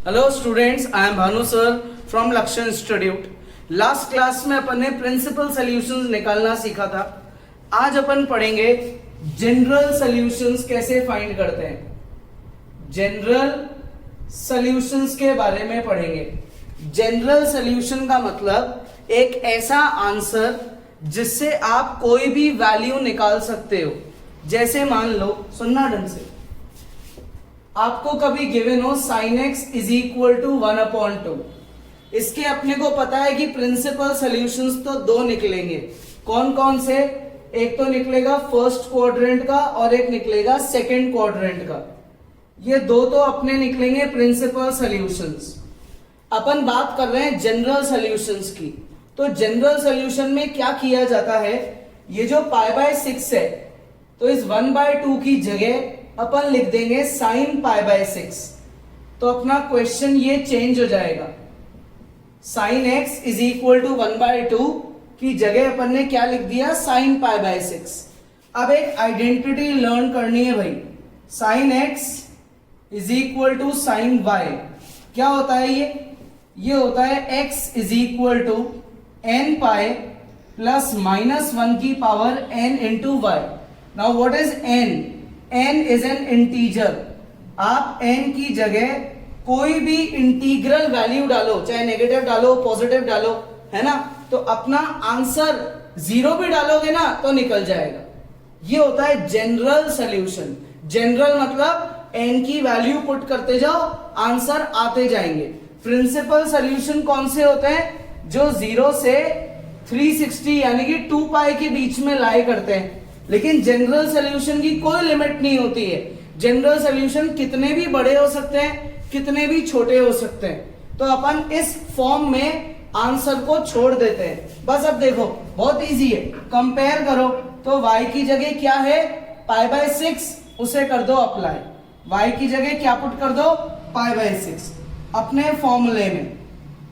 Hello students, I am Bhanu sir from Lakshya institute. Last class में अपन ने principal solutions निकालना सीखा था। आज अपन पढ़ेंगे जनरल सॉल्यूशंस कैसे फाइंड करते हैं। जनरल सॉल्यूशंस के बारे में पढ़ेंगे। जनरल सॉल्यूशन का मतलब एक ऐसा आंसर जिससे आप कोई भी वैल्यू निकाल सकते हो। जैसे मान लो, सुनना ढंग से, आपको कभी गिवन हो sin x is equal to 1/2। इसके अपने को पता है कि प्रिंसिपल सॉल्यूशंस तो दो निकलेंगे। कौन कौन से? एक तो निकलेगा फर्स्ट क्वाड्रेंट का और एक निकलेगा सेकंड क्वाड्रेंट का। ये दो तो अपने निकलेंगे प्रिंसिपल सॉल्यूशंस। अपन बात कर रहे हैं जनरल सॉल्यूशंस की। तो जनरल सॉल्यूशन में क्या किया जाता है, ये जो π/6 है, तो इस 1/2 की जगह अपन लिख देंगे sin π/6। तो अपना क्वेश्चन ये चेंज हो जाएगा। sin x is equal to 1/2 की जगह अपन ने क्या लिख दिया, sin π/6। अब एक आइडेंटिटी लर्न करनी है भाई। sin x is equal to sin y क्या होता है? ये होता है x is equal to n pi plus -1 की power n into Y. Now what is n? n is an integer. आप n की जगह कोई भी इंटीग्रल वैल्यू डालो, चाहे नेगेटिव डालो, पॉजिटिव डालो, है ना, तो अपना आंसर 0 भी डालोगे ना तो निकल जाएगा। ये होता है जनरल सॉल्यूशन। जनरल मतलब n की वैल्यू पुट करते जाओ, आंसर आते जाएंगे। प्रिंसिपल सॉल्यूशन कौन से होते हैं? जो 0 से 360 यानी कि 2 पाई के बीच में लाई करते हैं। लेकिन जनरल सॉल्यूशन की कोई लिमिट नहीं होती है। जनरल सॉल्यूशन कितने भी बड़े हो सकते हैं, कितने भी छोटे हो सकते हैं। तो अपन इस फॉर्म में आंसर को छोड़ देते हैं। बस अब देखो, बहुत इजी है। कंपेयर करो तो y की जगह क्या है, π/6, उसे कर दो अप्लाई। y की जगह क्या पुट कर दो, π/6 अपने फॉर्मूले में।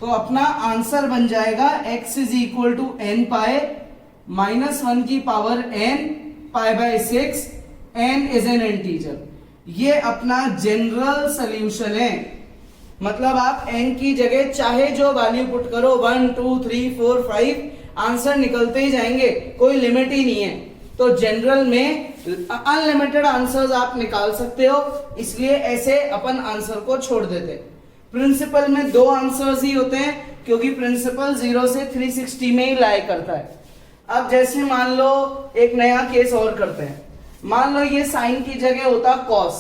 तो अपना आंसर बन जाएगा x is equal to n pi -1 की power n π/6, n is an integer. ये अपना जनरल सॉल्यूशन है। मतलब आप n की जगह चाहे जो वैल्यू पुट करो, 1 2 3 4 5, आंसर निकलते ही जाएंगे, कोई लिमिट ही नहीं है। तो जनरल में अनलिमिटेड आंसर्स आप निकाल सकते हो, इसलिए ऐसे अपन आंसर को छोड़ देते। प्रिंसिपल में दो आंसर्स ही होते हैं, क्योंकि प्रिंसिपल 0 से 360 में ही लाई करता है। अब जैसे मान लो एक नया केस और करते हैं। मान लो ये साइन की जगह होता कॉस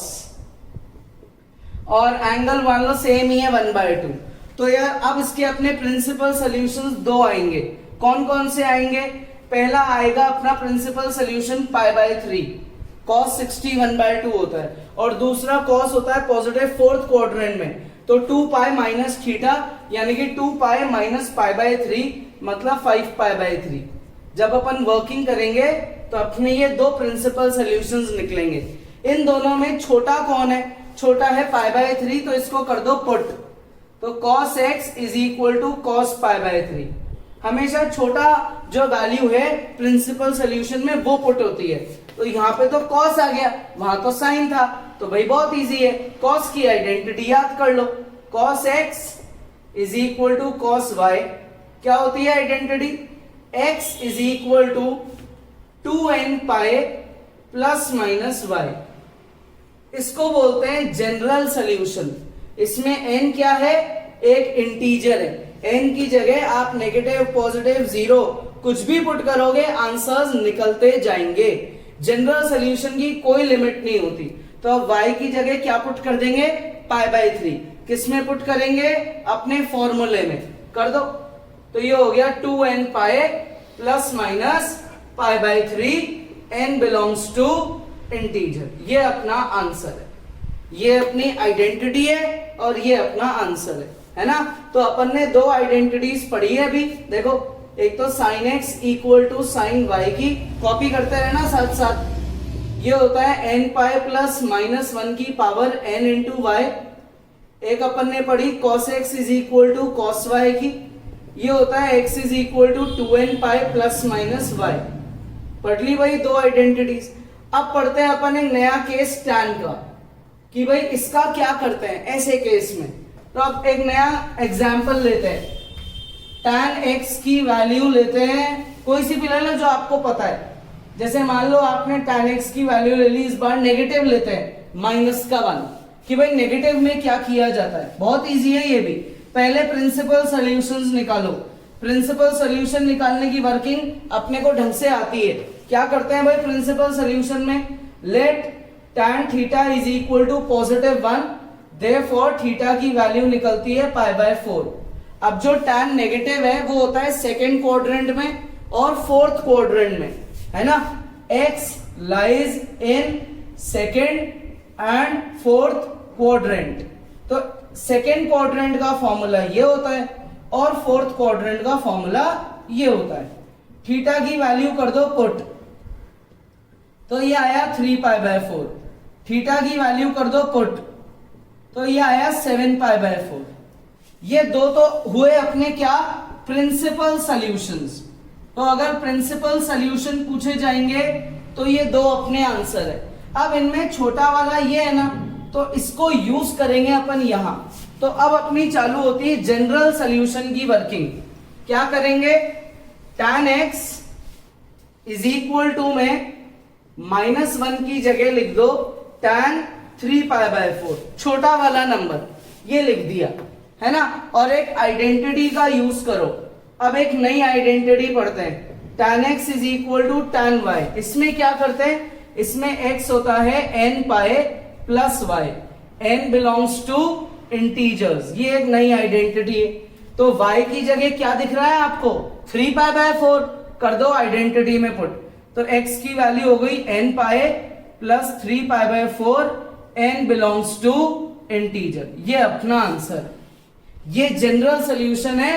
और एंगल मान लो सेम ही है 1/2। तो यार अब इसके अपने प्रिंसिपल सॉल्यूशंस दो आएंगे। कौन कौन से आएंगे? पहला आएगा अपना प्रिंसिपल सॉल्यूशन π/3, cos 60 1/2 होता है, और दूसरा cos होता है पॉजिटिव फोर्थ क्वाड्रेंट में, तो 2 पाई माइनस थीटा यानी कि 2 पाई माइनस π/3 मतलब 5 π/3। जब अपन वर्किंग करेंगे तो अपने ये दो प्रिंसिपल सॉल्यूशंस निकलेंगे। इन दोनों में छोटा कौन है? छोटा है π/3, तो इसको कर दो पुट। तो cos x is equal to cos π/3। हमेशा छोटा जो वैल्यू है प्रिंसिपल सॉल्यूशन में वो पुट होती है। तो यहाँ पे तो cos आ गया, वहां तो sin था, तो भाई बहुत इजी है। cos की आइडेंटिटी याद कर लो। cos x is equal to cos y क्या होती है identity? x is equal to 2n pi plus minus y। इसको बोलते हैं जनरल सॉल्यूशन। इसमें n क्या है? एक इंटीजर है। n की जगह आप नेगेटिव, पॉजिटिव, 0 कुछ भी पुट करोगे, आंसर्स निकलते जाएंगे। जनरल सॉल्यूशन की कोई लिमिट नहीं होती। तो अब y की जगह क्या पुट कर देंगे? π/3। किसमें पुट करेंगे? अपने फॉर्मूले में कर दो। तो ये हो गया 2n pi plus minus π/3, n belongs to integer. ये अपना आंसर है, ये अपनी आइडेंटिटी है और ये अपना आंसर है ना। तो अपन ने दो आइडेंटिटीज पढ़ी है अभी। देखो, एक तो sin x equal to sin y की कॉपी करते रहना साथ साथ। ये होता है n पाई प्लस -1 की पावर n इंटू वाई। एक अपन ने पढ़ी cos x is equal to cos y की। ये होता है x is equal to 2n pi plus minus y। पढ़ ली भाई दो आइडेंटिटीज। अब पढ़ते हैं अपन एक नया केस tan का, कि भाई इसका क्या करते हैं ऐसे केस में। तो अब एक नया एग्जाम्पल लेते हैं, tan x की वैल्यू लेते हैं, कोई सी भी ले लो जो आपको पता है। जैसे मान लो आपने tan x की वैल्यू ले ली, इस बार नेगेटिव लेते हैं -1 कि भाई नेगेटिव में क्या किया जाता है। बहुत इजी है ये भी। पहले प्रिंसिपल सॉल्यूशंस निकालो। प्रिंसिपल सॉल्यूशन निकालने की वर्किंग अपने को ढंग से आती है। क्या करते हैं भाई प्रिंसिपल सॉल्यूशन में, let tan theta is equal to +1, therefore theta की वैल्यू निकलती है π/4। अब जो tan नेगेटिव है वो होता है सेकेंड क्वाड्रेंट में और फोर्थ क्वाड्रेंट में, है ना। x lies in second and fourth quadrant. तो सेकेंड क्वाड्रेंट का फॉर्मूला ये होता है और फोर्थ क्वाड्रेंट का फॉर्मूला ये होता है। थीटा की वैल्यू कर दो पुट, तो ये आया 3π/4। थीटा की वैल्यू कर दो पुट, तो ये आया 7π/4। ये दो तो हुए अपने क्या, प्रिंसिपल सॉल्यूशंस। तो अगर प्रिंसिपल सॉल्यूशन पूछे जाएंगे तो ये दो अपने आंसर है। अब इनमें छोटा वाला ये है ना, तो इसको यूज करेंगे अपन यहां। तो अब अपनी चालू होती है जनरल सॉल्यूशन की वर्किंग। क्या करेंगे, tan x is equal to में -1 की जगह लिख दो tan 3π/4, छोटा वाला नंबर ये लिख दिया, है ना। और एक आइडेंटिटी का यूज करो। अब एक नई आइडेंटिटी पढ़ते हैं, tan x is equal to tan y। इसमें क्या करते हैं, इसमें x होता है n π plus y, n belongs to integers. ये एक नई आइडेंटिटी है। तो y की जगह क्या दिख रहा है आपको, 3π/4 कर दो आइडेंटिटी में पुट। तो x की वैल्यू हो गई n π plus 3π/4, n belongs to integer. ये अपना आंसर। ये जनरल सॉल्यूशन है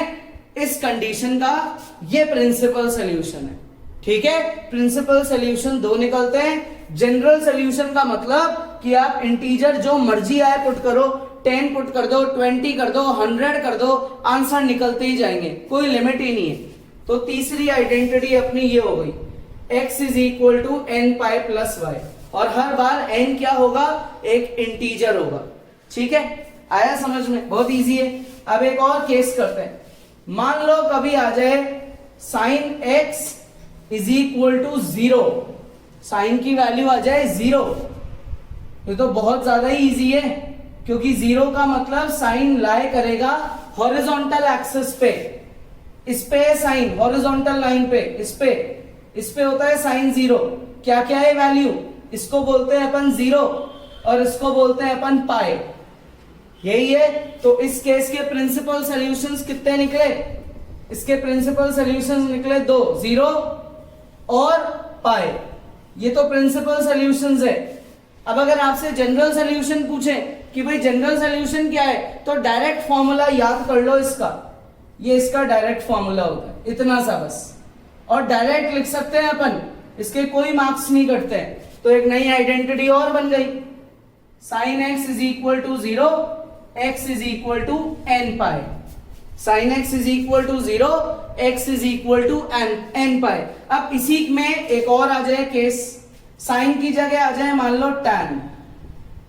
इस कंडीशन का, ये प्रिंसिपल सॉल्यूशन है। ठीक है, प्रिंसिपल सॉल्यूशन दो निकलते हैं। जनरल सॉल्यूशन का मतलब कि आप इंटीजर जो मर्जी आए पुट करो, 10 पुट कर दो, 20 कर दो, 100 कर दो, आंसर निकलते ही जाएंगे, कोई लिमिट ही नहीं है। तो तीसरी आइडेंटिटी अपनी ये हो गई, x is equal to n π plus y। और हर बार n क्या होगा, एक इंटीजर होगा। ठीक है, आया समझ में, बहुत इजी है। अब एक और केस करते हैं। मान लो कभी आ जाए sin x is equal to 0, sine की वैल्यू आ जाए 0। ये तो बहुत ज्यादा ही इजी है, क्योंकि 0 का मतलब साइन लाई करेगा हॉरिजॉन्टल एक्सिस पे। इस पे है साइन हॉरिजॉन्टल लाइन पे, इस पे होता है साइन 0। क्या क्या है वैल्यू, इसको बोलते हैं अपन 0 और इसको बोलते हैं अपन पाई। यही है। तो इस केस के प्रिंसिपल सॉल्यूशंस कितने निकले, इसके प्रिंसिपल सॉल्यूशंस निकले 2, 0 और पाई। ये तो प्रिंसिपल सॉल्यूशंस है। अब अगर आपसे जनरल सॉल्यूशन पूछे कि भाई जनरल सॉल्यूशन क्या है, तो डायरेक्ट फॉर्मूला याद कर लो इसका। ये इसका डायरेक्ट फॉर्मूला होता है, इतना सा बस। और डायरेक्ट लिख सकते हैं अपन, इसके कोई मार्क्स नहीं कटते हैं। तो एक नई आइडेंटिटी और बन गई, sin x is equal to 0, x is equal to n π। sin x is equal to 0, x is equal to n π। अब इसी में एक और आ जाए केस, साइन की जगह आ जाए मान लो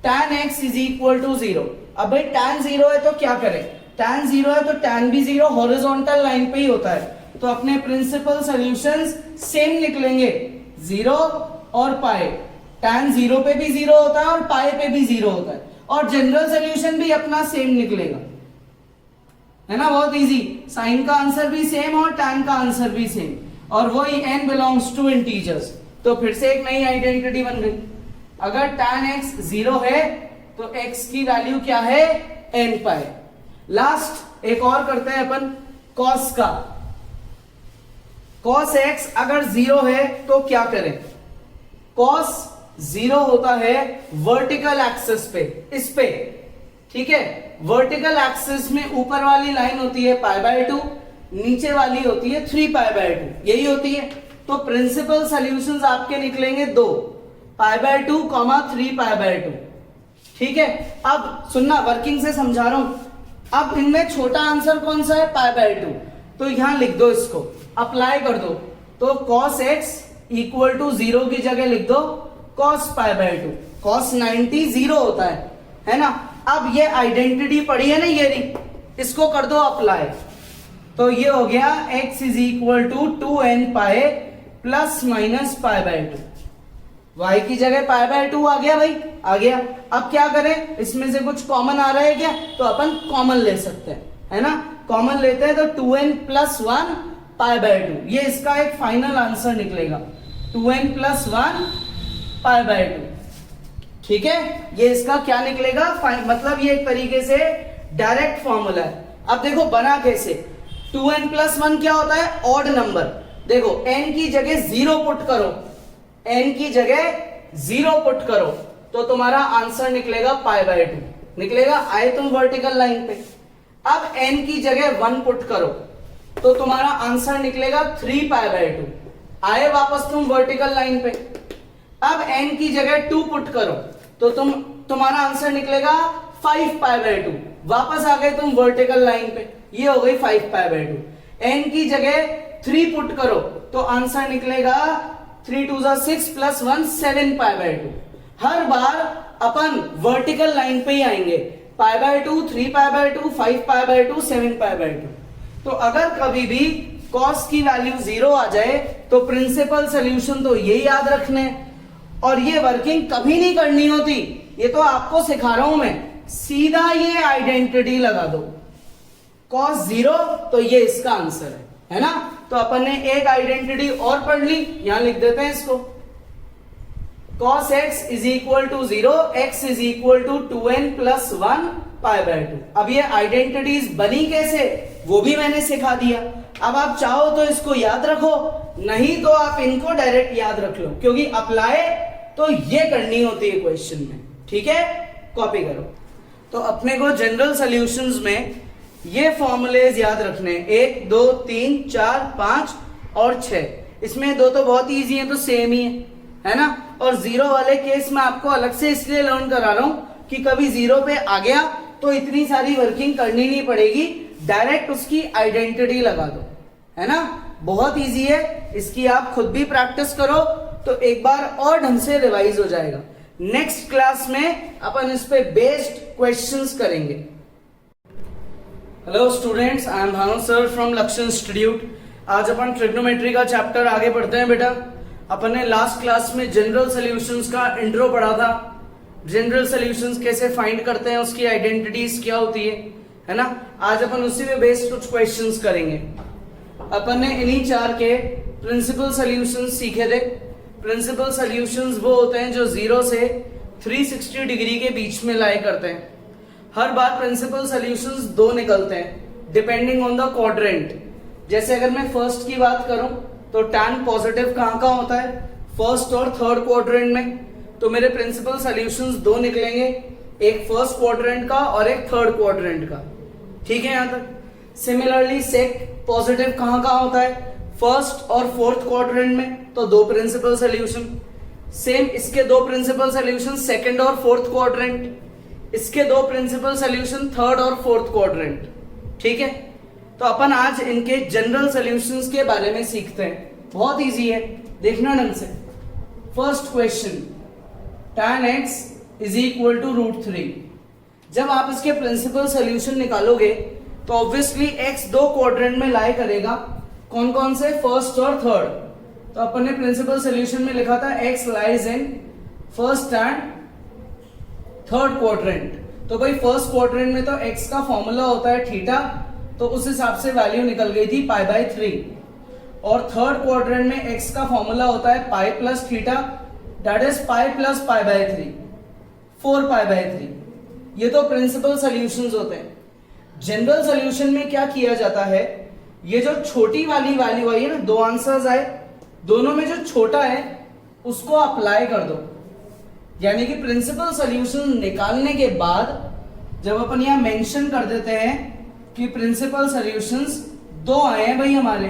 tan x is equal to 0। अब भाई tan 0 है तो क्या करें, tan 0 है तो tan भी 0 हॉरिजॉन्टल लाइन पे ही होता है। तो अपने प्रिंसिपल सॉल्यूशंस सेम निकलेंगे, 0 और पाई। tan 0 पे भी 0 होता है और पाई पे भी 0 होता है। और जनरल सॉल्यूशन भी अपना सेम निकलेगा, है ना, बहुत इजी। साइन का आंसर भी सेम और tan का आंसर भी सेम, और वही n बिलोंग्स टू इंटीजर्स। तो फिर से एक नई आइडेंटिटी बन गई। अगर tan x 0 है तो x की वैल्यू क्या है, n π। लास्ट एक और करते हैं अपन cos का। cos x अगर 0 है तो क्या करें, cos 0 होता है वर्टिकल एक्सिस पे, इस पे। ठीक है, वर्टिकल एक्सिस में ऊपर वाली लाइन होती है π/2, नीचे वाली होती है 3π/2, यही होती है। तो प्रिंसिपल सॉल्यूशंस आपके निकलेंगे 2, π/2, 3π/2। ठीक है, अब सुनना, वर्किंग से समझा रहा हूं। अब इनमें छोटा आंसर कौन सा है, π/2। तो यहां लिख दो, इसको अप्लाई कर दो। तो cos x इक्वल टू 0 की जगह लिख दो cos π/2। cos 90 0 होता है ना। अब ये आइडेंटिटी पड़ी है ना, ये रही, इसको कर दो अप्लाई। तो ये हो गया x is equal to 2n pi plus minus pi by 2। y की जगह पाई बाय 2 आ गया भाई, आ गया। अब क्या करें, इसमें से कुछ कॉमन आ रहा है क्या, तो अपन कॉमन ले सकते हैं, है ना। कॉमन लेते हैं तो 2n प्लस 1 पाई बाय 2, ये इसका एक फाइनल आंसर निकलेगा, 2n प्लस 1 पाई बाय 2। ठीक है, ये इसका क्या निकलेगा, मतलब ये एक तरीके से डायरेक्ट फॉर्मूला है। अब देखो बना कैसे, 2n प्लस 1 क्या होता है, ऑड नंबर। देखो n की जगह 0 पुट करो, n की जगह 0 पुट करो तो तुम्हारा आंसर निकलेगा पाई बाय 2 निकलेगा। आए तुम वर्टिकल लाइन पे। अब n की जगह 1 पुट करो तो तुम्हारा आंसर निकलेगा 3 पाई बाय 2। आए वापस तुम वर्टिकल लाइन पे। अब n की जगह 2 पुट करो तो तुम्हारा आंसर निकलेगा 5 पाई बाय 2। वापस आ गए तुम वर्टिकल लाइन पे, ये हो गई 5 पाई बाय 2। n की जगह 3 पुट करो तो आंसर निकलेगा 3 2 6 plus 1 7 pi by 2। Her bar upon vertical line पे ही आएंगे, पाई by 2, 3 pi by 2, 5 pi by 2, 7 pi by 2। तो अगर कभी भी cos की वैल्यू 0 आ जाए तो प्रिंसिपल सोल्यूशन तो ये याद रखने, और ये वर्किंग कभी नहीं करनी होती, ये तो आपको सिखा रहा हूं मैं। सीधा ये आइडेंटिटी लगा दो, cos 0 तो ये इसका आंसर है ना। तो अपन ने एक आइडेंटिटी और पढ़ ली, यहां लिख देते हैं इसको, cos x is equal to 0, x is equal to 2n plus 1 pi by 2। अब ये आइडेंटिटीज बनी कैसे वो भी मैंने सिखा दिया। अब आप चाहो तो इसको याद रखो, नहीं तो आप इनको डायरेक्ट याद रख लो, क्योंकि अप्लाई तो ये करनी होती है क्वेश्चन में। ठीक है, कॉपी करो। तो अपने को जनरल सॉल्यूशंस में ये फॉर्मूलेज याद रखने, 1 2 3 4 5 और 6। इसमें दो तो बहुत इजी है, तो सेम ही है ना। और 0 वाले केस में आपको अलग से इसलिए लर्न करा रहा हूं कि कभी 0 पे आ गया तो इतनी सारी वर्किंग करनी नहीं पड़ेगी, डायरेक्ट उसकी आइडेंटिटी लगा दो, है ना। बहुत इजी है, इसकी आप खुद भी प्रैक्टिस करो तो एक बार और ढंग से रिवाइज हो जाएगा। नेक्स्ट क्लास में अपन इस पे बेस्ड क्वेश्चंस करेंगे। Hello students, I am Bhanu sir from Lakshya institute. आज अपन ट्रिग्नोमेट्री का चैप्टर आगे पढ़ते हैं बेटा। अपन ने लास्ट क्लास में जनरल सॉल्यूशंस का इंट्रो पढ़ा था, जनरल सॉल्यूशंस कैसे फाइंड करते हैं, उसकी आइडेंटिटीज क्या होती है ना। आज अपन उसी पे बेस्ड कुछ क्वेश्चंस करेंगे। अपन ने इन्हीं 4 के प्रिंसिपल सॉल्यूशंस सीखे थे। प्रिंसिपल सॉल्यूशंस वो होते हैं जो 0 से 360 डिग्री के बीच में लाई करते हैं। हर बार प्रिंसिपल सॉल्यूशंस 2 निकलते हैं डिपेंडिंग ऑन द क्वाड्रेंट। जैसे अगर मैं फर्स्ट की बात करूं तो tan पॉजिटिव कहां होता है, फर्स्ट और थर्ड क्वाड्रेंट में। तो मेरे प्रिंसिपल सॉल्यूशंस 2 निकलेंगे, एक फर्स्ट क्वाड्रेंट का और एक थर्ड क्वाड्रेंट का। ठीक है यहां तक। सिमिलरली सेक पॉजिटिव कहां होता है, फर्स्ट और फोर्थ क्वाड्रेंट में, तो 2 प्रिंसिपल सॉल्यूशन। सेम इसके 2 प्रिंसिपल सॉल्यूशन सेकंड और फोर्थ क्वाड्रेंट, इसके 2 प्रिंसिपल सॉल्यूशन थर्ड और फोर्थ क्वाड्रेंट। ठीक है, तो अपन आज इनके जनरल सॉल्यूशंस के बारे में सीखते हैं। बहुत इजी है, देखना ढंग से। First question, tan x is equal to √3। जब आप इसके प्रिंसिपल सॉल्यूशन निकालोगे तो ऑब्वियसली x 2 क्वाड्रेंट में लाई करेगा। कौन कौन से, फर्स्ट और थर्ड। तो अपन ने प्रिंसिपल सॉल्यूशन में लिखा था x lies in first and third quadrant. तो भाई फर्स्ट क्वाड्रेंट में तो x का फॉर्मूला होता है थीटा, तो उस हिसाब से वैल्यू निकल गई थी पाई बाय 3। और थर्ड क्वाड्रेंट में x का फॉर्मूला होता है pi plus theta, that is pi plus pi by 3, 4 pi by 3। ये तो प्रिंसिपल सॉल्यूशंस होते हैं। जनरल सॉल्यूशन में क्या किया जाता है, ये जो छोटी वाली वैल्यू आई है ना, 2 आंसर्स आए, दोनों में जो छोटा है उसको अप्लाई कर दो। यानी कि प्रिंसिपल सॉल्यूशन निकालने के बाद जब अपन यहां मेंशन कर देते हैं कि प्रिंसिपल सॉल्यूशंस 2 आए हैं भाई हमारे,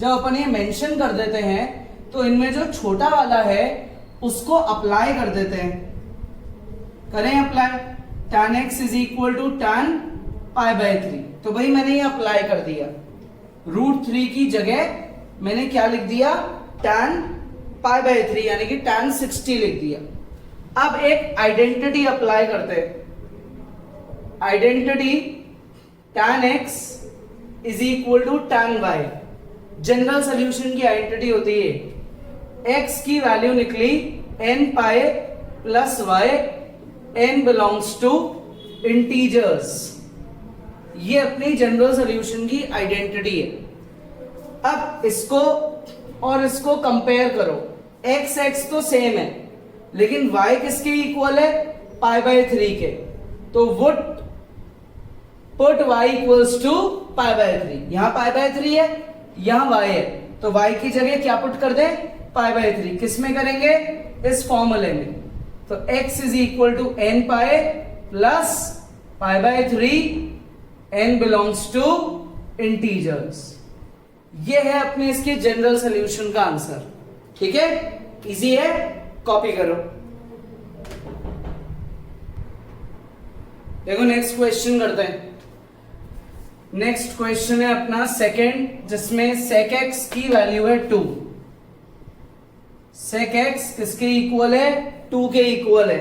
जब अपन ये मेंशन कर देते हैं तो इनमें जो छोटा वाला है उसको अप्लाई कर देते हैं। करें apply, tan x is equal to tan pi by 3। तो भाई मैंने ये अप्लाई कर दिया, √3 की जगह मैंने क्या लिख दिया, tan पाई बाय 3 यानी कि tan 60 लिख दिया। अब एक आइडेंटिटी अप्लाई करते हैं। Identity tan x is equal to tan y। General solution की आइडेंटिटी होती है x की वैल्यू निकली n pi plus y, n belongs to integers. ये अपनी जनरल सोल्यूशन की आइडेंटिटी है। अब इसको और इसको कंपेयर करो, x x तो सेम है लेकिन y किसके इक्वल है, पाई बाय 3 के। तो would put y equals to pi by 3। यहां पाई बाय 3 है, यहां y है, तो y की जगह क्या पुट कर दे, पाई बाय 3। किस में करेंगे, इस फॉर्मूले में। तो x is equal to n pi plus pi by 3, n belongs to integers. ये है अपने इसके जनरल सोल्यूशन का आंसर। ठीक है, इजी है, कॉपी करो। देखो नेक्स्ट क्वेश्चन करते हैं। नेक्स्ट क्वेश्चन है अपना सेकंड, जिसमें sec x की वैल्यू है 2। sec x किसके इक्वल है, 2 के इक्वल है।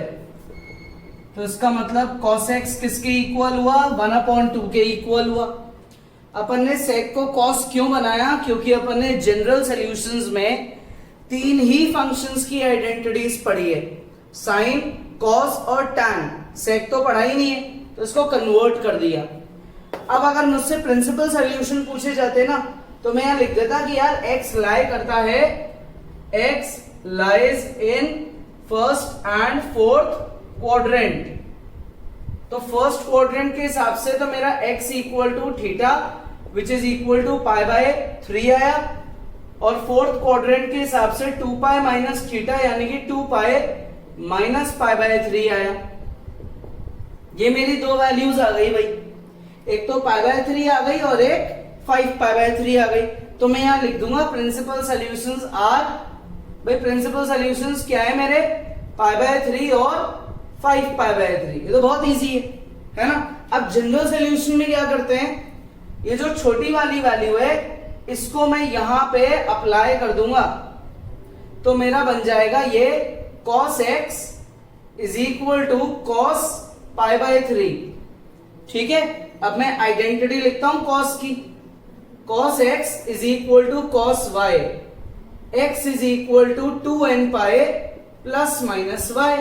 तो इसका मतलब cos x किसके इक्वल हुआ, 1/2 के इक्वल हुआ। अपन ने sec को cos क्यों बनाया, क्योंकि अपन ने जनरल सॉल्यूशंस में 3 ही फंक्शंस की आइडेंटिटीज पढ़ी है, sin, cos और tan। sec तो पढ़ा ही नहीं है, तो इसको कन्वर्ट कर दिया। अब अगर मुझसे प्रिंसिपल सॉल्यूशन पूछे जाते ना, तो मैं यहां लिख देता कि यार x लाई करता है, x lies in first and fourth quadrant. तो फर्स्ट क्वाड्रेंट के हिसाब से तो मेरा x equal to theta which is equal to pi by 3 आया, और फोर्थ क्वाड्रेंट के हिसाब से 2 पाई माइनस थीटा यानी कि 2 पाई माइनस पाई बाय 3 आया। ये मेरी दो वैल्यूज आ गई भाई, एक तो पाई बाय 3 आ गई और एक 5 पाई बाय 3 आ गई। तो मैं यहां लिख दूंगा प्रिंसिपल सॉल्यूशंस आर, भाई प्रिंसिपल सॉल्यूशंस क्या है मेरे, पाई बाय 3 और 5 पाई बाय 3। ये तो बहुत इजी है ना। अब जनरल सॉल्यूशन में क्या करते हैं, ये जो छोटी वाली वैल्यू है इसको मैं यहां पे अप्लाई कर दूंगा, तो मेरा बन जाएगा ये cos x is equal to cos pi by 3। ठीक है, अब मैं आइडेंटिटी लिखता हूं cos की। cos x is equal to cos y, x is equal to 2n pi plus minus y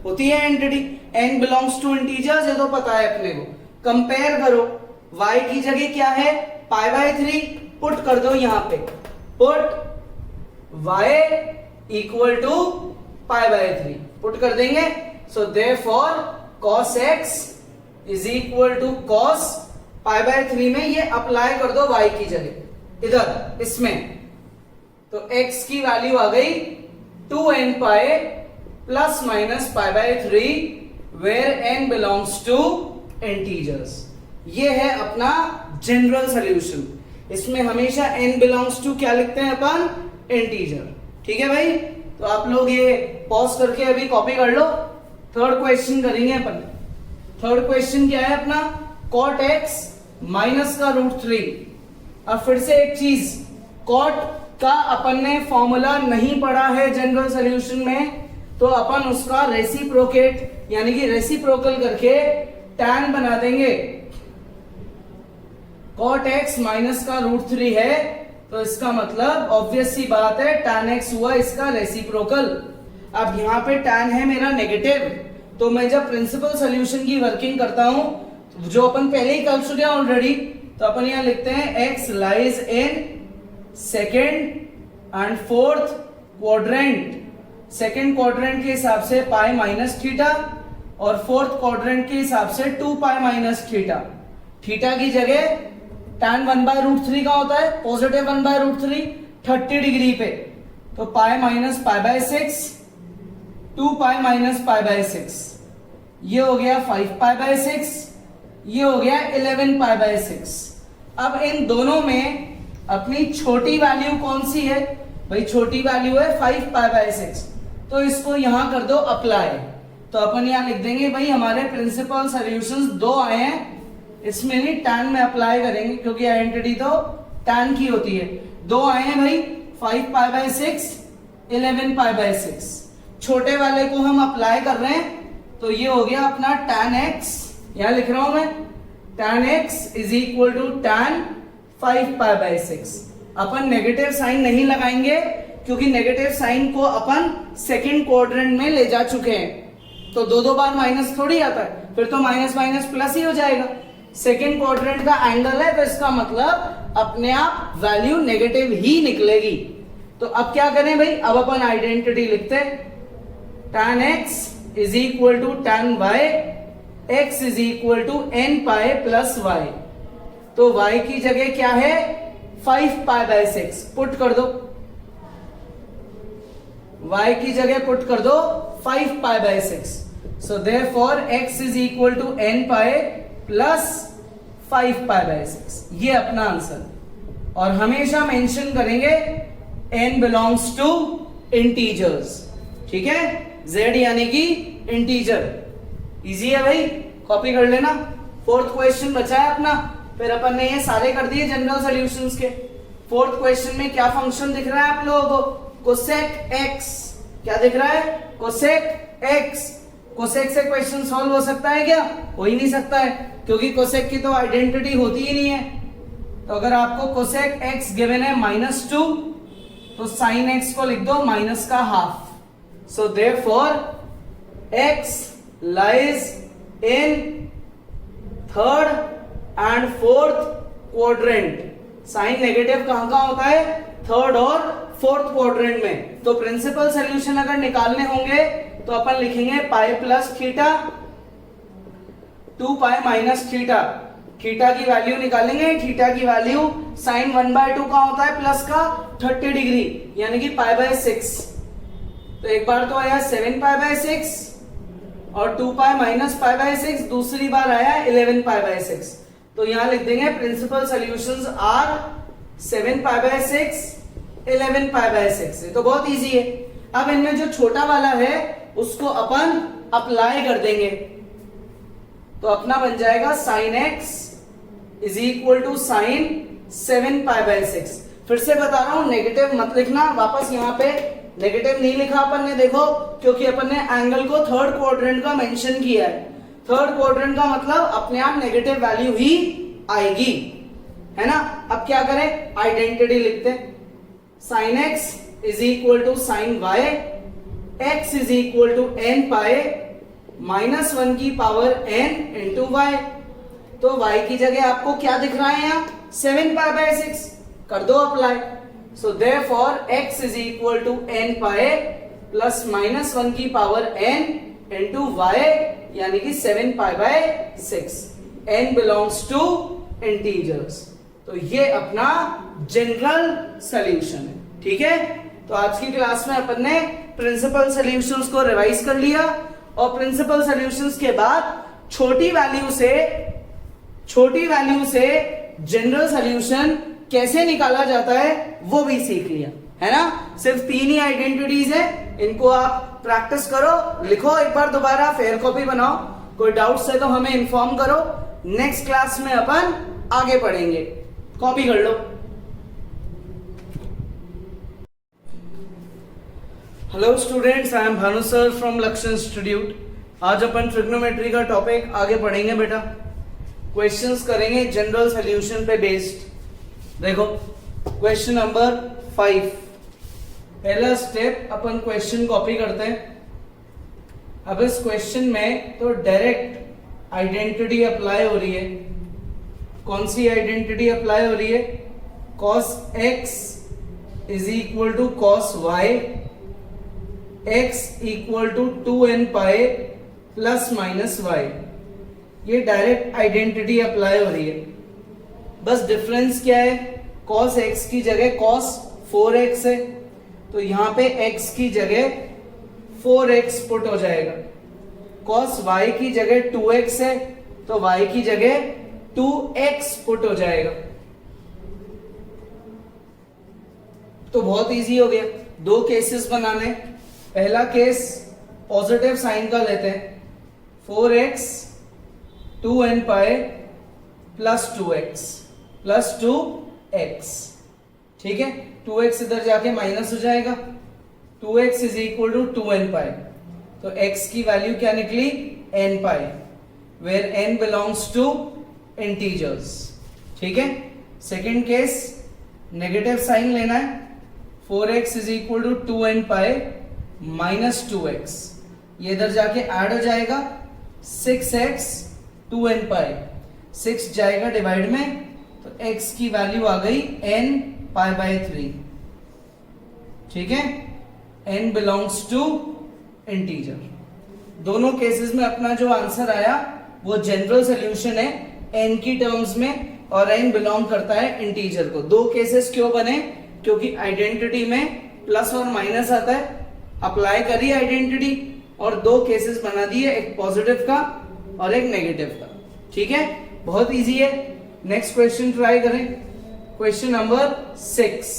होती है identity. n belongs to integers, ये तो पता है अपने को। कंपेयर करो, y की जगह क्या है, पाई बाय 3, पुट कर दो यहां पे, put y equal to pi by 3 put कर देंगे। So therefore cos x is equal to cos pi by 3 में ये अप्लाई कर दो y की जगह इधर इसमें। तो x की वैल्यू आ गई 2n pi plus minus pi by 3 where n belongs to integers. ये है अपना जनरल सॉल्यूशन। इसमें हमेशा n बिलोंग्स टू क्या लिखते हैं अपन, इंटीजर। ठीक है भाई, तो आप लोग ये पॉज करके अभी कॉपी कर लो। थर्ड क्वेश्चन करेंगे अपन। थर्ड क्वेश्चन क्या है अपना, cot x माइनस का √3। अब फिर से एक चीज, cot का अपन ने फॉर्मूला नहीं पढ़ा है जनरल सॉल्यूशन में, तो अपन उसका रेसिप्रोकेट यानी कि रेसिप्रोकल करके tan बना देंगे। cot x माइनस का √3 है, तो इसका मतलब ऑब्वियस सी बात है tan x हुआ इसका रेसिप्रोकल। अब यहाँ पे tan है मेरा नेगेटिव, तो मैं जब प्रिंसिपल सॉल्यूशन की वर्किंग करता हूं, जो अपन पहले ही कर चुके हैं ऑलरेडी, तो अपन यहाँ लिखते हैं x lies in second and fourth quadrant. Second quadrant के हिसाब से पाई माइनस थीटा और फोर्थ क्वाड्रेंट के हिसाब से 2 पाई माइनस थीटा। थीटा की जगह tan 1/√3 का होता है, पॉजिटिव 1/√3 30 डिग्री पे, तो pi minus pi bye 6, 2 pi minus pi bye 6, ये हो गया 5 पाई बाय 6, ये हो गया 11 पाई बाय 6। अब इन दोनों में अपनी छोटी वैल्यू कौन सी है, भाई छोटी वैल्यू है 5 पाई बाय 6, तो इसको यहां कर दो अप्लाई। तो अपन यहां लिख देंगे भाई हमारे प्रिंसिपल सॉल्यूशंस 2 आए हैं, इसमें नहीं tan में अप्लाई करेंगे क्योंकि आइडेंटिटी तो tan की होती है। 2 आए हैं भाई, 5 पाई बाय 6, 11 पाई बाय 6। छोटे वाले को हम अप्लाई कर रहे हैं, तो ये हो गया अपना tan x यहां लिख रहा हूं मैं tan x is equal to tan 5π/6। अपन नेगेटिव साइन नहीं लगाएंगे क्योंकि नेगेटिव साइन को अपन सेकंड क्वाड्रेंट में ले जा चुके हैं, तो दो बार माइनस थोड़ी आता है, फिर तो माइनस माइनस प्लस ही हो जाएगा। सेकंड क्वाड्रेंट का एंगल है तो इसका मतलब अपने आप वैल्यू नेगेटिव ही निकलेगी। तो अब क्या करें भाई, अब अपन आइडेंटिटी लिखते tan x is equal to tan y, x is equal to nπ plus y। तो y की जगह क्या है 5π/6 पुट कर दो, y की जगह पुट कर दो 5π/6। So therefore x is equal to nπ plus 5π/6, ये अपना आंसर। और हमेशा मेंशन करेंगे n बिलोंग्स टू इंटीजर्स, ठीक है, z यानी कि इंटीजर। इजी है भाई, कॉपी कर लेना। फोर्थ क्वेश्चन बचा है अपना, फिर अपन ने ये सारे कर दिए जनरल सॉल्यूशंस के। फोर्थ क्वेश्चन में क्या फंक्शन दिख रहा है आप लोगों को, कोसेक x। क्या दिख रहा है, कोसेक x। कोसेक से क्वेश्चन सॉल्व हो सकता है क्या, हो ही नहीं सकता है, क्योंकि कोसेक की तो आइडेंटिटी होती ही नहीं है। तो अगर आपको कोसेक x गिवन है -2, तो साइन x को लिख दो माइनस का half. So therefore x lies in third and fourth quadrant. Sine negative कहां कहां होता है, थर्ड और फोर्थ क्वाड्रेंट में। तो प्रिंसिपल सॉल्यूशन अगर निकालने होंगे तो अपन लिखेंगे pi plus theta 2π minus theta. Theta की वैल्यू निकालेंगे, थीटा की वैल्यू साइन 1/2 का होता है प्लस का 30 डिग्री यानी कि π/6। तो एक बार तो आया 7π/6 और 2π माइनस π/6, दूसरी बार आया 11π/6। तो यहां लिख देंगे प्रिंसिपल सॉल्यूशंस आर 7π/6 11π/6। ये तो बहुत इजी है। अब इनमें जो छोटा वाला है उसको अपन अप्लाई कर देंगे, तो अपना बन जाएगा sine x is equal to sine 7π/6। फिर से बता रहा हूं, नेगेटिव मत लिखना, वापस यहाँ पे नेगेटिव नहीं लिखा अपन ने, देखो, क्योंकि अपन ने एंगल को थर्ड क्वाड्रेंट का मेंशन किया है। थर्ड क्वाड्रेंट का मतलब अपने आप नेगेटिव वैल्यू ही आएगी, है ना। अब क्या करें, आइडेंटिटी लिखते हैं, sine x is equal to sine y, x is equal to nπ -1 की पावर n इंटू y। तो y की जगह आपको क्या दिख रहा है, यहाँ 7π/6 कर दो apply. So therefore x is equal to nπ plus -1 की पावर n इंटू y यानी कि 7π/6। n belongs to integers. तो ये अपना जनरल सॉल्यूशन है, ठीक है। तो आज की क्लास में अपन ने प्रिंसिपल सॉल्यूशंस को रिवाइज कर लिया, और प्रिंसिपल सॉल्यूशंस के बाद छोटी वैल्यू से जनरल सॉल्यूशन कैसे निकाला जाता है वो भी सीख लिया, है ना। सिर्फ 3 ही आइडेंटिटीज है, इनको आप प्रैक्टिस करो, लिखो एक बार दोबारा, फेयर कॉपी बनाओ। कोई डाउट्स है तो हमें इन्फॉर्म करो, नेक्स्ट क्लास में अपन आगे पढ़ेंगे। कॉपी कर लो। Hello students, I am Bhanu sir from Lakshya institute. आज अपन ट्रिग्नोमेट्री का टॉपिक आगे पढ़ेंगे बेटा। क्वेश्चंस करेंगे जनरल सॉल्यूशन पे बेस्ड। देखो क्वेश्चन नंबर 5, पहला स्टेप अपन क्वेश्चन कॉपी करते हैं। अब इस क्वेश्चन में तो डायरेक्ट आइडेंटिटी अप्लाई हो रही है। कौन सी आइडेंटिटी अप्लाई हो रही है, cos x is equal to cos y, x equal to 2nπ plus minus y। ये डायरेक्ट आइडेंटिटी अप्लाई हो रही है। बस डिफरेंस क्या है, cos x की जगह cos 4x है, तो यहां पे x की जगह 4x पुट हो जाएगा। cos y की जगह 2x है, तो y की जगह 2x पुट हो जाएगा। तो बहुत इजी हो गया। 2 केसेस बनाने। पहला केस पॉजिटिव साइन का लेते हैं, 4x 2nπ plus 2x plus 2x, ठीक है। 2x इधर जाके माइनस हो जाएगा, 2x is equal to 2nπ। तो x की वैल्यू क्या निकली, nπ। Where n belongs to integers. ठीक है, सेकेंड केस नेगेटिव साइन लेना है, 4x is equal to 2n pi minus 2x, ये इधर जाके ऐड हो जाएगा 6x 2n पाई, 6 जाएगा डिवाइड में तो x की वैल्यू आ गई n पाई बाई 3। ठीक है, n बिलोंग्स टू इंटीजर। दोनों केसेस में अपना जो आंसर आया वो जनरल सोल्यूशन है n की टर्म्स में, और n बिलोंग करता है इंटीजर को। दो केसेस क्यों बने? क्योंकि आइडेंटिटी में प्लस और माइनस आता है, अप्लाई करिए आइडेंटिटी और दो केसेस बना दिए, एक पॉजिटिव का और एक नेगेटिव का। ठीक है, बहुत इजी है। नेक्स्ट क्वेश्चन ट्राई करें, क्वेश्चन नंबर 6।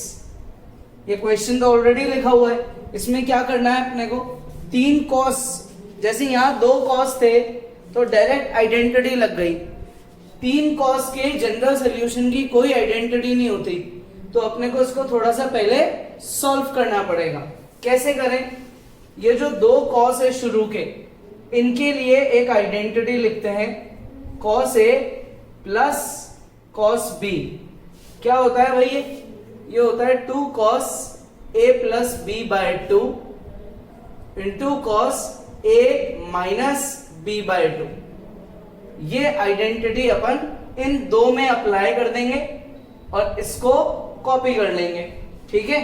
ये क्वेश्चन तो ऑलरेडी लिखा हुआ है, इसमें क्या करना है अपने को, 3 कॉस, जैसे यहां 2 कॉस थे तो डायरेक्ट आइडेंटिटी लग गई। 3 कॉस के जनरल सोल्यूशन की कोई आइडेंटिटी नहीं होती, तो अपने को इसको थोड़ा सा पहले सॉल्व करना पड़ेगा। कैसे करें? ये जो 2 कॉस है शुरू के, इनके लिए एक आइडेंटिटी लिखते हैं, cos A plus cos B. क्या होता है भाई? ये होता है 2 cos A plus B by 2 into cos A minus B by 2। ये आइडेंटिटी अपन इन दो में अप्लाई कर देंगे और इसको कॉपी कर लेंगे। ठीक है,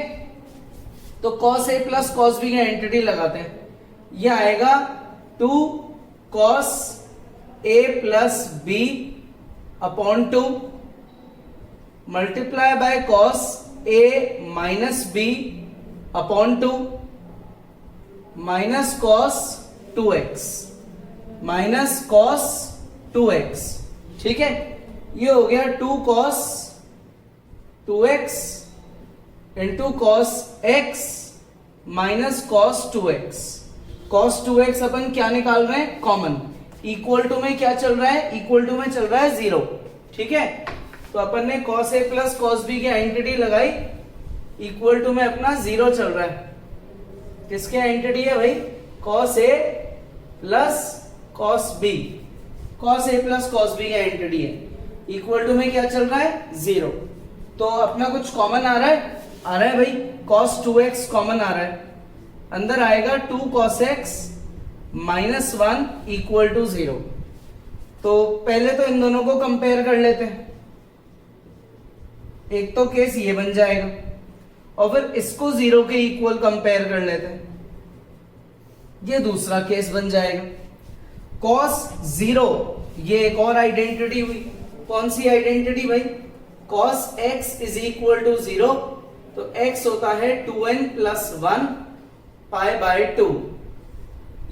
तो cos a plus cos b की आइडेंटिटी लगाते हैं, ये आएगा 2 cos a plus b upon 2 multiply by cos a minus b upon 2 minus cos 2x minus cos 2x। ठीक है, ये हो गया 2 cos 2x into cos x minus cos 2x। cos 2x अपन क्या निकाल रहे हैं? कॉमन। इक्वल टू में क्या चल रहा है? इक्वल टू में चल रहा है 0। ठीक है, तो अपन ने cos a plus cos b की आइडेंटिटी लगाई, इक्वल टू में अपना 0 चल रहा है। किसकी आइडेंटिटी है भाई? cos a plus cos b, cos a plus cos b की आइडेंटिटी है, इक्वल टू में क्या चल रहा है? 0। तो अपना कुछ कॉमन आ रहा है? आ रहा है भाई, cos 2x कॉमन आ रहा है, अंदर आएगा 2 cos x minus 1 equal to 0। तो पहले तो इन दोनों को कंपेयर कर लेते हैं, एक तो केस ये बन जाएगा और फिर इसको 0 के इक्वल कंपेयर कर लेते हैं, ये दूसरा केस बन जाएगा। cos 0, ये एक और आइडेंटिटी हुई। कौन सी आइडेंटिटी भाई? cos x is equal to 0, तो x होता है 2n प्लस 1 पाई बाय 2,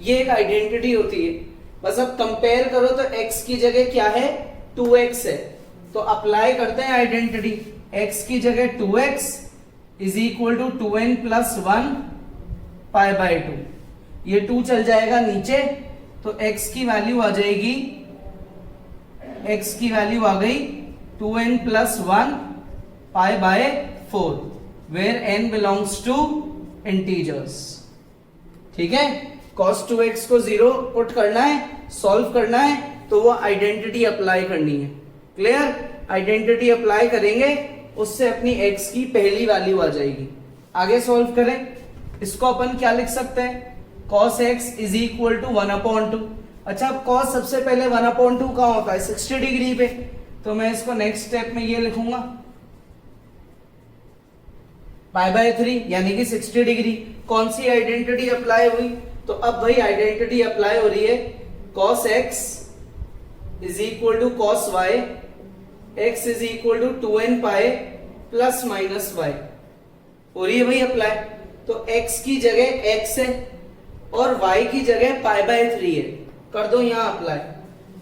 ये एक आइडेंटिटी होती है। बस अब कंपेयर करो तो x की जगह क्या है? 2x है, तो अप्लाई करते हैं आइडेंटिटी, x की जगह 2x is equal to 2n plus 1 pi by 2, ये 2 चल जाएगा नीचे, तो x की वैल्यू आ जाएगी, x की वैल्यू आ गई 2n plus 1 pi by 4, where n belongs to integers. ठीक है, cos 2x को 0 पुट करना है, सॉल्व करना है, तो वो आइडेंटिटी अप्लाई करनी है। क्लियर? आइडेंटिटी अप्लाई करेंगे, उससे अपनी x की पहली वैल्यू आ जाएगी। आगे सॉल्व करें, इसको अपन क्या लिख सकते हैं? cos x is equal to 1/2। अच्छा, cos सबसे पहले 1/2 कहां होता है? 60 डिग्री पे, तो मैं इसको नेक्स्ट स्टेप में ये लिखूंगा पाई बाय 3 यानी कि 60 डिग्री। कौन सी आइडेंटिटी अप्लाई हुई? तो अब भाई आइडेंटिटी अप्लाई हो रही है, cos x is equal to cos y, x is equal to 2n pi plus minus y, हो रही है भाई अप्लाई। तो x की जगह x है और y की जगह पाई बाय 3 है, कर दो यहां अप्लाई।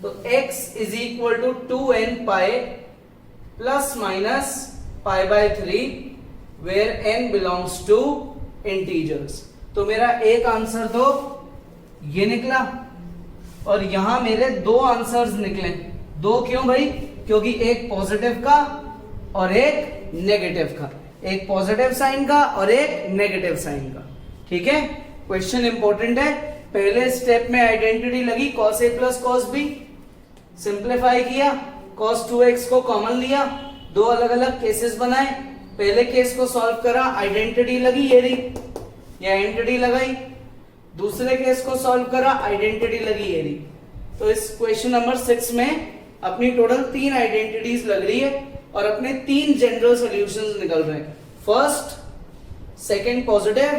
तो x is equal to 2n pi plus minus pi by 3, where n belongs to integers. तो मेरा एक आंसर तो ये निकला और यहां मेरे 2 आंसर्स निकले। 2 क्यों भाई? क्योंकि एक पॉजिटिव का और एक नेगेटिव का, एक पॉजिटिव साइन का और एक नेगेटिव साइन का। ठीक है, क्वेश्चन इंपॉर्टेंट है। पहले स्टेप में आइडेंटिटी लगी cos a plus cos b, simplify किया, cos 2x को कॉमन लिया, दो अलग अलग केसेस बनाए, पहले केस को सॉल्व करा, आइडेंटिटी लगी ये रही, ये आइडेंटिटी लगाई, दूसरे केस को सॉल्व करा, आइडेंटिटी लगी ये रही। तो इस क्वेश्चन नंबर 6 में अपनी टोटल 3 आइडेंटिटीज लग रही है और अपने 3 जनरल सॉल्यूशंस निकल रहे हैं। First, second positive,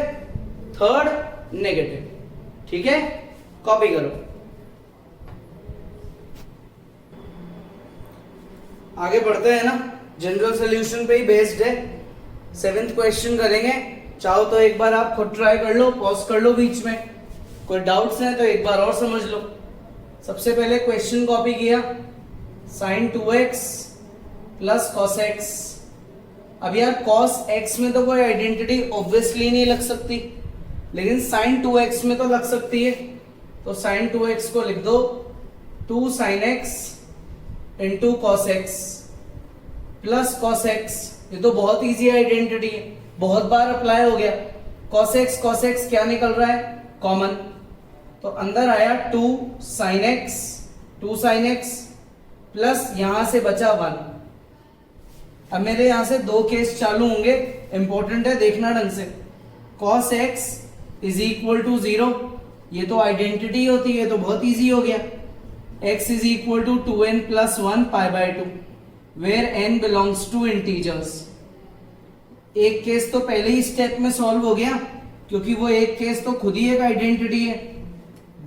third negative. ठीक है, कॉपी करो। आगे बढ़ते हैं ना, जनरल सॉल्यूशन पे ही बेस्ड है। 7th क्वेश्चन करेंगे, चाहो तो एक बार आप खुद ट्राई कर लो, पॉज कर लो बीच में, कोई डाउट्स हैं तो एक बार और समझ लो। सबसे पहले क्वेश्चन कॉपी किया, sin 2x plus cos x। अब यार cos x में तो कोई आइडेंटिटी ऑब्वियसली नहीं लग सकती, लेकिन sin 2x में तो लग सकती है। तो sin 2x को लिख दो 2 sin x into cos x plus cos x। ये तो बहुत इजी आइडेंटिटी है, बहुत बार अप्लाई हो गया। cos x क्या निकल रहा है? कॉमन। तो अंदर आया 2 sin x प्लस यहां से बचा 1। अब मेरे यहां से 2 केस चालू होंगे, इंपॉर्टेंट है देखना ढंग से। cos x is equal to 0, ये तो आइडेंटिटी होती है, तो बहुत इजी हो गया। x is equal to 2n plus 1 π/2 where n belongs to integers. एक केस तो पहले ही स्टेप में सॉल्व हो गया, क्योंकि वो एक केस तो खुद ही एक आइडेंटिटी है।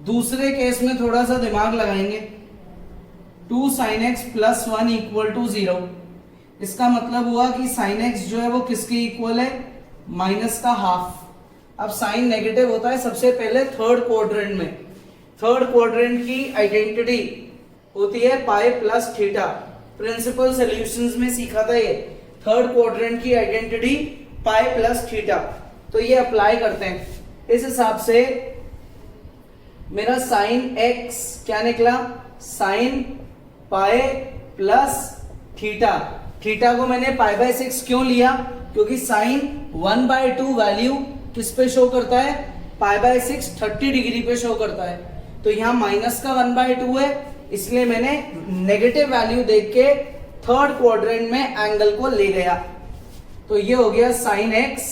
दूसरे केस में थोड़ा सा दिमाग लगाएंगे। 2 sin x plus 1 equal to 0। इसका मतलब हुआ कि sin x जो है वो किसके इक्वल है? माइनस का हाफ। अब साइन नेगेटिव होता है सबसे पहले थर्ड क्वाड्रेंट में। थर्ड क्वाड्रेंट की आइडेंटिटी होती है pi plus theta. Principal solutions में सीखा था ये, थर्ड क्वाड्रेंट की आइडेंटिटी पाई प्लस थीटा। तो ये अप्लाई करते हैं। इस हिसाब से मेरा साइन x क्या निकला? Sine pi plus theta. Theta को मैंने π/6 क्यों लिया? क्योंकि साइन 1/2 वैल्यू किस पे शो करता है? π/6 30 डिग्री पे शो करता है। तो यहाँ माइनस का 1/2 है, इसलिए मैंने नेगेटिव वैल्यू देख के थर्ड क्वाड्रेंट में एंगल को ले गया। तो ये हो गया sine x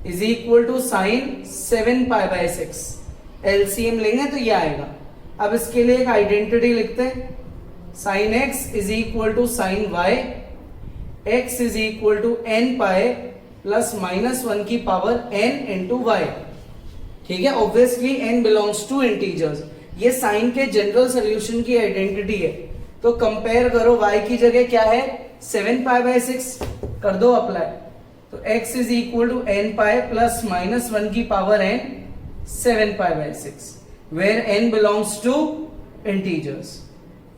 is equal to sine 7 π/6। LCM लेंगे तो ये आएगा। अब इसके लिए एक आइडेंटिटी लिखते हैं, sine x is equal to sine y, x is equal to n pi plus -1 की पावर n इंटू वाई। ठीक है, obviously n belongs to integers. ये साइन के जनरल सोल्यूशन की आइडेंटिटी है। तो कंपेयर करो, y की जगह क्या है? 7 π/6 कर दो अप्लाई। तो x is equal to n pi plus -1 की power n 7 π/6 where n belongs to integers.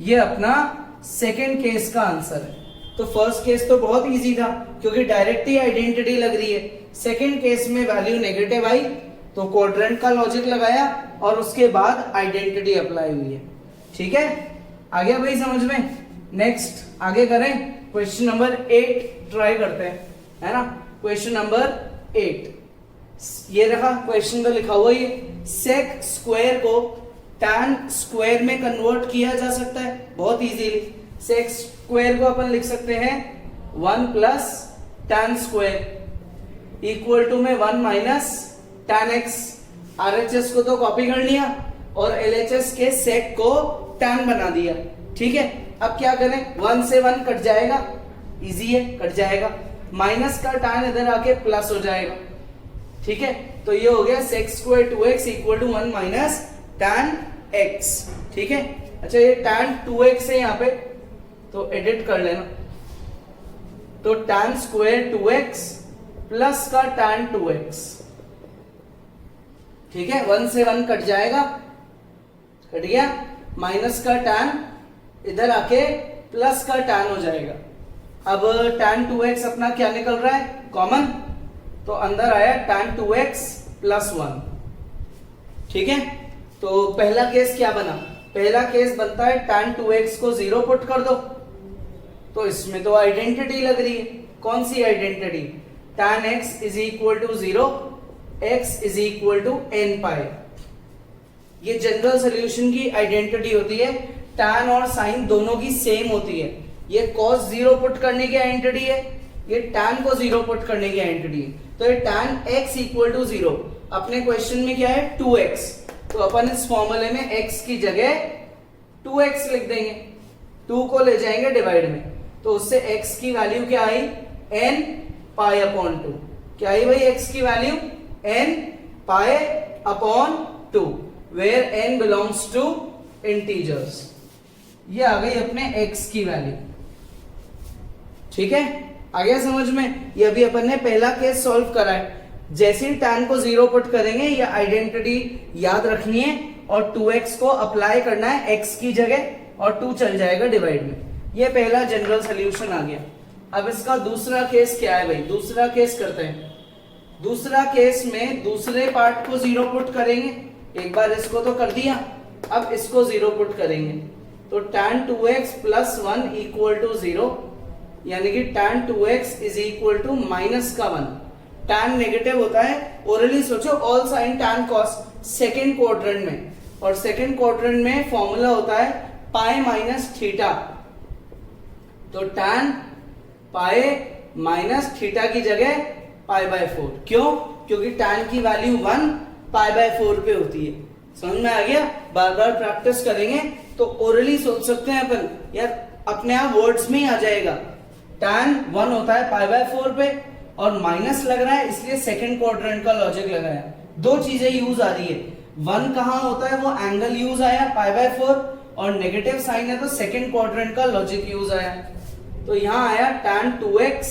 ये अपना सेकेंड केस का आंसर है। तो फर्स्ट केस तो बहुत इजी था क्योंकि डायरेक्ट ही आइडेंटिटी लग रही है। सेकेंड केस में वैल्यू नेगेटिव आई तो क्वाड्रेंट का लॉजिक लगाया और उसके बाद आइडेंटिटी अप्लाई हुई है। ठीक है, आ गया भाई समझ में? नेक्स्ट आगे करें, क्वेश्चन नंबर 8 ट्राई करते हैं, है ना। क्वेश्चन नंबर 8 ये रहा, क्वेश्चन का लिखा हुआ ये, सेक स्क्वायर को tan स्क्वायर में कन्वर्ट किया जा सकता है बहुत इजीली। सेक स्क्वायर को अपन लिख सकते हैं 1 plus tan square equal to में 1 माइनस tan x। RHS को तो कॉपी कर लिया और LHS के सेक को tan बना दिया। ठीक है, अब क्या करें? 1 से 1 कट जाएगा, इजी है, कट जाएगा। माइनस का tan इधर आके प्लस हो जाएगा। ठीक है, तो ये हो गया sec square 2x equal to 1 minus tan x। ठीक है, अच्छा ये tan 2x है यहाँ पे, तो एडिट कर लेना। तो tan स्क्वायर 2x प्लस का tan 2x। ठीक है, 1 से 1 कट जाएगा, कट गया। माइनस का tan इधर आके प्लस का tan हो जाएगा। अब tan 2x अपना क्या निकल रहा है? कॉमन। तो अंदर आया tan 2x प्लस 1। ठीक है, तो पहला केस क्या बना? पहला केस बनता है tan 2x को 0 पुट कर दो। तो इसमें तो आइडेंटिटी लग रही है। कौन सी identity? tan x is equal to 0, x is equal to n pi. ये जनरल सोल्यूशन की आइडेंटिटी होती है। tan और sin दोनों की सेम होती है। ये cos 0 पुट करने की आइडेंटिटी है, ये tan को 0 पुट करने की आइडेंटिटी है। तो ये tan x इक्वल टू 0, अपने क्वेश्चन में क्या है 2x, तो अपन इस फॉर्मूले में x की जगह 2x लिख देंगे, 2 को ले जाएंगे डिवाइड में, तो उससे x की वैल्यू क्या आई n पाई अपॉन 2। क्या आई भाई x की value n pi upon 2, where n belongs to integers. ये आ गई अपने x की वैल्यू। ठीक है, आ गया समझ में। ये अभी अपन ने पहला केस सॉल्व करा है। जैसे ही tan को 0 पुट करेंगे, ये आइडेंटिटी याद रखनी है और 2x को अप्लाई करना है x की जगह और 2 चल जाएगा डिवाइड में। ये पहला जनरल सॉल्यूशन आ गया। अब इसका दूसरा केस क्या है भाई, दूसरा केस करते हैं। दूसरा केस में दूसरे पार्ट को 0 पुट करेंगे, एक बार इसको तो कर दिया, अब इसको 0 पुट करेंगे, तो tan 2x plus 1 equal to 0, यानी कि tan 2x is equal to minus का 1। tan नेगेटिव होता है, ओरली सोचो, all sine tan cos second quadrant में, और सेकेंड क्वाड्रेंट में फॉर्मूला होता है पाई माइनस थीटा, तो tan पाई माइनस थीटा की जगह पाई बाय 4। क्यों? क्योंकि tan की वैल्यू 1 पाई बाय 4 पे होती है। समझ में आ गया? बार बार प्रैक्टिस करेंगे तो ओरली सोच सकते हैं अपन, यार अपने आप वर्ड्स में ही आ जाएगा। tan 1 होता है पाई बाय 4 पे और माइनस लग रहा है, इसलिए सेकंड क्वाड्रेंट का लॉजिक लगाया। दो चीजें यूज आ रही है, 1 कहां होता है वो एंगल यूज आया पाई बाय 4, और नेगेटिव साइन है तो सेकंड क्वाड्रेंट का लॉजिक यूज आया। तो यहां आया tan 2x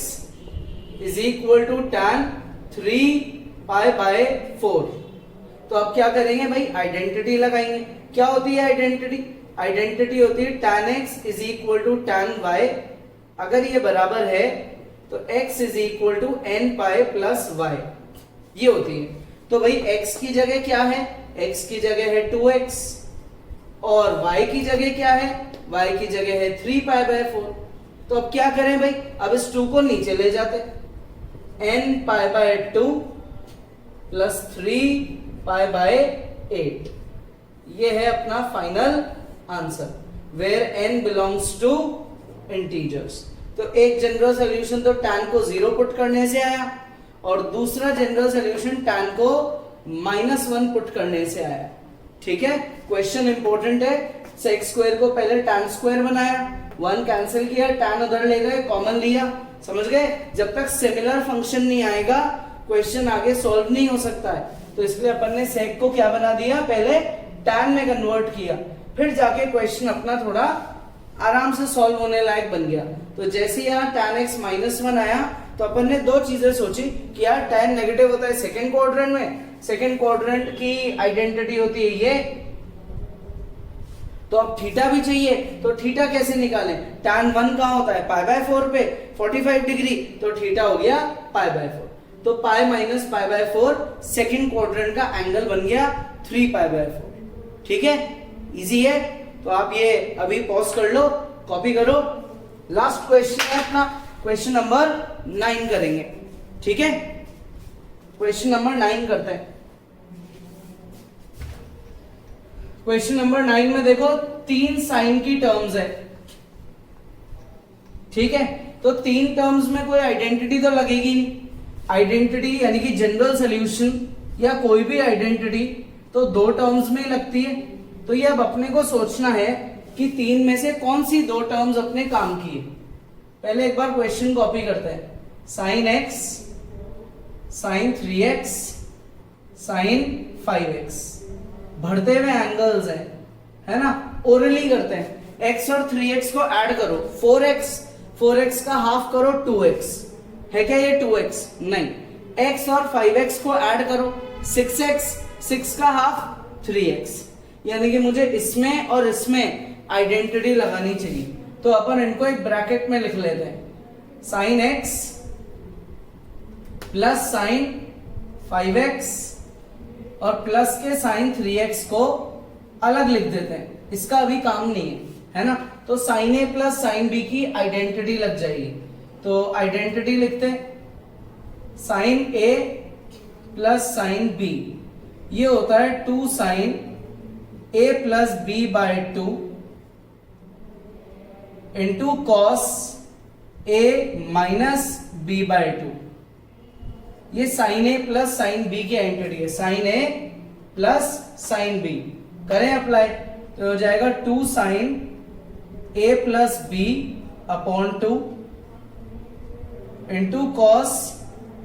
is equal to tan 3 pi by 4। तो अब क्या करेंगे भाई, आइडेंटिटी लगाएंगे। क्या होती है आइडेंटिटी? आइडेंटिटी होती है tan x is equal to tan y। अगर ये बराबर है तो x is equal to n pi plus y, ये होती है। तो भाई x की जगह क्या है, x की जगह है 2x, और y की जगह क्या है, y की जगह है 3 पाई बाय 4। तो अब क्या करें भाई, अब इस 2 को नीचे ले जाते, n pi by 2 plus 3 pi by 8। ये है अपना final answer, where n belongs to integers. तो एक जनरल सॉल्यूशन तो tan को 0 पुट करने से आया, और दूसरा जनरल सॉल्यूशन tan को -1 पुट करने से आया। ठीक है, क्वेश्चन इंपॉर्टेंट है। सेक स्क्वायर को पहले tan स्क्वायर बनाया, 1 कैंसिल किया, tan उधर ले गए, कॉमन लिया। समझ गए? जब तक सिमिलर फंक्शन नहीं आएगा क्वेश्चन आगे सॉल्व नहीं हो सकता है। तो इसलिए अपन ने सेक को क्या बना दिया, पहले tan में कन्वर्ट किया, फिर जाके क्वेश्चन अपना थोड़ा आराम से सॉल्व होने लायक बन गया। तो जैसे यहाँ tan x -1 आया तो अपन ने दो चीजें सोची कि यार tan नेगेटिव होता है सेकंड क्वाड्रेंट में, सेकंड क्वाड्रेंट की आइडेंटिटी होती है ये, तो अब थीटा भी चाहिए, तो थीटा कैसे निकालें? tan 1 कहां होता है पाई बाय 4 पे 45 डिग्री, तो थीटा हो गया पाई बाय 4। तो pi minus pi by 4 second quadrant का एंगल बन गया 3 पाई बाय 4। ठीक है, इजी है। तो आप ये अभी पॉज कर लो, कॉपी करो। लास्ट क्वेश्चन है अपना, क्वेश्चन नंबर 9 करेंगे। ठीक है, क्वेश्चन नंबर 9 करते हैं। क्वेश्चन नंबर 9 में देखो 3 साइन की टर्म्स है। ठीक है, तो 3 टर्म्स में कोई आइडेंटिटी तो लगेगी नहीं। आइडेंटिटी यानी कि जनरल सॉल्यूशन या कोई भी आइडेंटिटी तो 2 टर्म्स में ही लगती है। तो ये अब अपने को सोचना है कि 3 में से कौन सी 2 टर्म्स अपने काम की है। पहले एक बार क्वेश्चन कॉपी करते हैं। Sine x, sign 3x, sign 5x, बढ़ते हुए एंगल्स है ना, ओरली करते हैं। x और 3x को ऐड करो, 4x का हाफ करो 2x, है क्या ये 2x? नहीं। x और 5x को ऐड करो, 6x, 6 का हाफ 3x, यानी कि मुझे इसमें और इसमें आइडेंटिटी लगानी चाहिए। तो अपन इनको एक ब्रैकेट में लिख लेते हैं, sine x plus sign 5x और प्लस के साइन 3x को अलग लिख देते हैं, इसका अभी काम नहीं है ना। तो sine a plus sine b की आइडेंटिटी लग जाएगी। तो आइडेंटिटी लिखते हैं, sine a plus sine b, ये होता है 2 sine a plus b by 2 into cos A minus B by two. ये sine A plus sine B की आइडेंटिटी है, sine A plus sine B. करें अप्लाई तो हो जाएगा 2 sine A plus B upon 2 into cos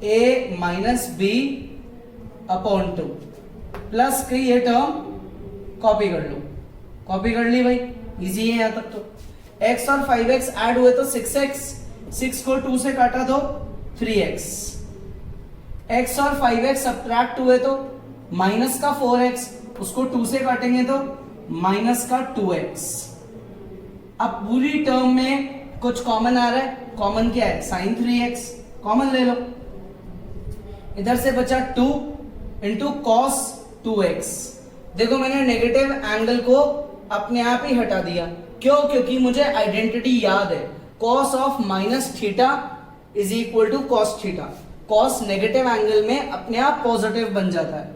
A minus B upon 2 plus की ये term copy कर लो, कॉपी कर ली भाई, इजी है यहां तक तो। x और 5x ऐड हुए तो 6x, 6 को 2 से काटा तो 3x, x और 5x सब्ट्रैक्ट हुए तो माइनस का 4x, उसको 2 से काटेंगे तो माइनस का 2x। अब पूरी टर्म में कुछ कॉमन आ रहा है, कॉमन क्या है, साइन 3x कॉमन ले लो। इधर से बचा 2 इंटू कॉस 2x। देखो मैंने नेगेटिव एंगल को अपने आप ही हटा दिया, क्यों, क्योंकि मुझे आइडेंटिटी याद है, cos of minus theta is equal to cos theta. Cos negative angle में अपने आप पॉजिटिव बन जाता है,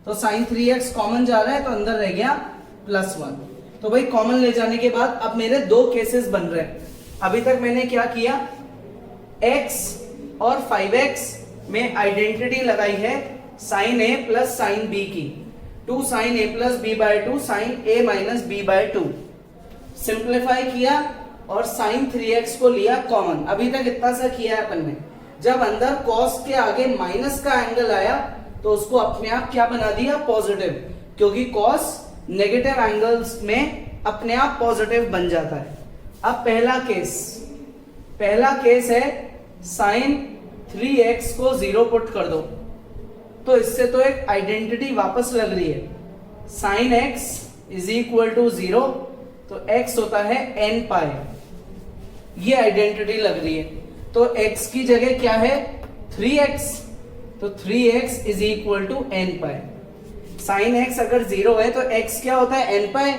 तो साइन 3x कॉमन जा रहा है तो अंदर रह गया +1। तो भाई कॉमन ले जाने के बाद अब मेरे 2 केसेस बन रहे हैं। अभी तक मैंने क्या किया, x और 5x में आइडेंटिटी लगाई है sine a plus sine b की, 2 sine a plus b by 2 sine a minus b by 2। Simplify किया और साइन 3x को लिया कॉमन। अभी तक इतना सा किया है अपन ने। जब अंदर cos के आगे माइनस का एंगल आया तो उसको अपने आप क्या बना दिया, पॉजिटिव, क्योंकि cos नेगेटिव एंगल्स में अपने आप पॉजिटिव बन जाता है। अब पहला केस है साइन 3x को 0 पुट कर दो, तो इससे तो एक आइडेंटिटी वापस लग रही है, sine x is equal to 0, तो x होता है n पाई, ये आइडेंटिटी लग रही है। तो x की जगह क्या है, 3x, तो 3x is equal to n pi. Sine x अगर 0 है तो x क्या होता है, n पाई।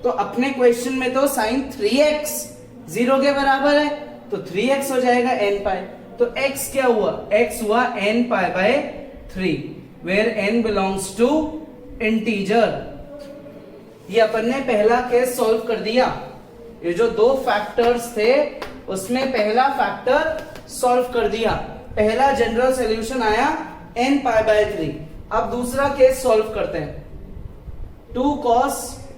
तो अपने क्वेश्चन में तो साइन 3x 0 के बराबर है, तो 3x हो जाएगा n पाई। तो x क्या हुआ, x हुआ n pi by 3, where n belongs to integer. ये अपन ने पहला केस सॉल्व कर दिया। ये जो 2 फैक्टर्स थे उसमें पहला फैक्टर सॉल्व कर दिया, पहला जनरल सॉल्यूशन आया n पाई बाय 3। अब दूसरा केस सॉल्व करते हैं, 2 cos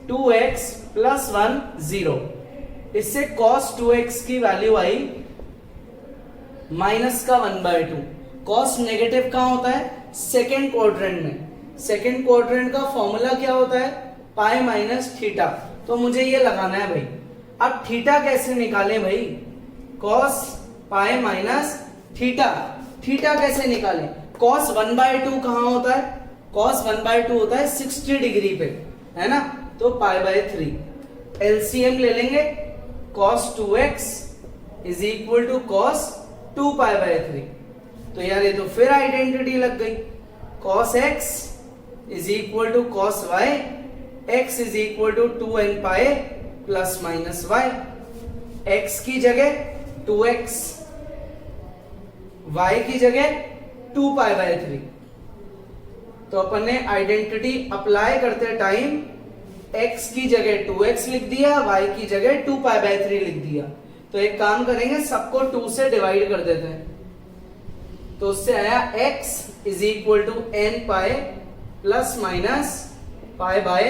2x प्लस 1 0। इससे cos 2x की वैल्यू आई माइनस का 1/2। cos नेगेटिव कहां होता है, सेकेंड क्वाड्रेंट में। सेकेंड क्वाड्रेंट का फॉर्मूला क्या होता है, पाई माइनस थीटा। तो मुझे ये लगाना है भाई। अब थीटा कैसे निकालें भाई, cos पाई माइनस थीटा, थीटा कैसे निकालें। cos 1/2 कहां होता है, cos 1/2 होता है 60 डिग्री पे, है ना, तो पाई बाय 3। एलसीएम ले लेंगे, cos 2x is equal to cos 2 pi by 3। तो यार ये तो फिर आइडेंटिटी लग गई, cos x is equal to cos y, x is equal to 2n pi plus minus y। x की जगह 2x, y की जगह 2 पाई बाय 3। तो अपन ने आइडेंटिटी अप्लाई करते टाइम x की जगह 2x लिख दिया, y की जगह 2 पाई बाय 3 लिख दिया। तो एक काम करेंगे, सबको 2 से डिवाइड कर देते हैं, तो उससे आया x is equal to n pi plus minus pi by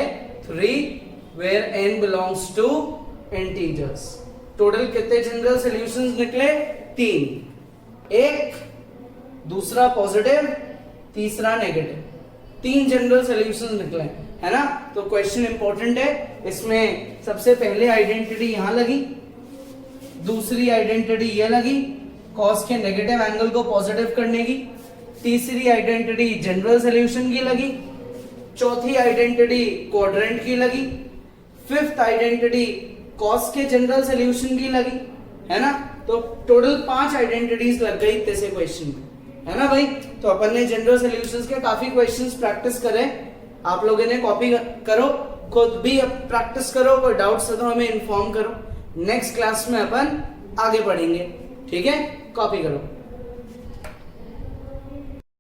3, where n belongs to integers. Total कितने जनरल सॉल्यूशंस निकले, 3, एक दूसरा पॉजिटिव, तीसरा नेगेटिव, 3 जनरल सॉल्यूशंस निकले, है ना। तो क्वेश्चन इंपॉर्टेंट है, इसमें सबसे पहले आइडेंटिटी यहां लगी, दूसरी आइडेंटिटी ये लगी cos के नेगेटिव एंगल को पॉजिटिव करने की, तीसरी आइडेंटिटी जनरल सॉल्यूशन की लगी, चौथी आइडेंटिटी क्वाड्रेंट की लगी, फिफ्थ आइडेंटिटी cos के जनरल सॉल्यूशन की लगी, है ना। तो टोटल 5 आइडेंटिटीज लग गई इतने से क्वेश्चन में, है ना भाई। तो अपन ने जनरल सॉल्यूशंस के काफी क्वेश्चंस प्रैक्टिस करे, आप लोगों ने कॉपी करो, खुद भी प्रैक्टिस करो, कोई डाउट्स है तो हमें इन्फॉर्म करो। नेक्स्ट क्लास में अपन आगे बढ़ेंगे, ठीक है, कॉपी करो।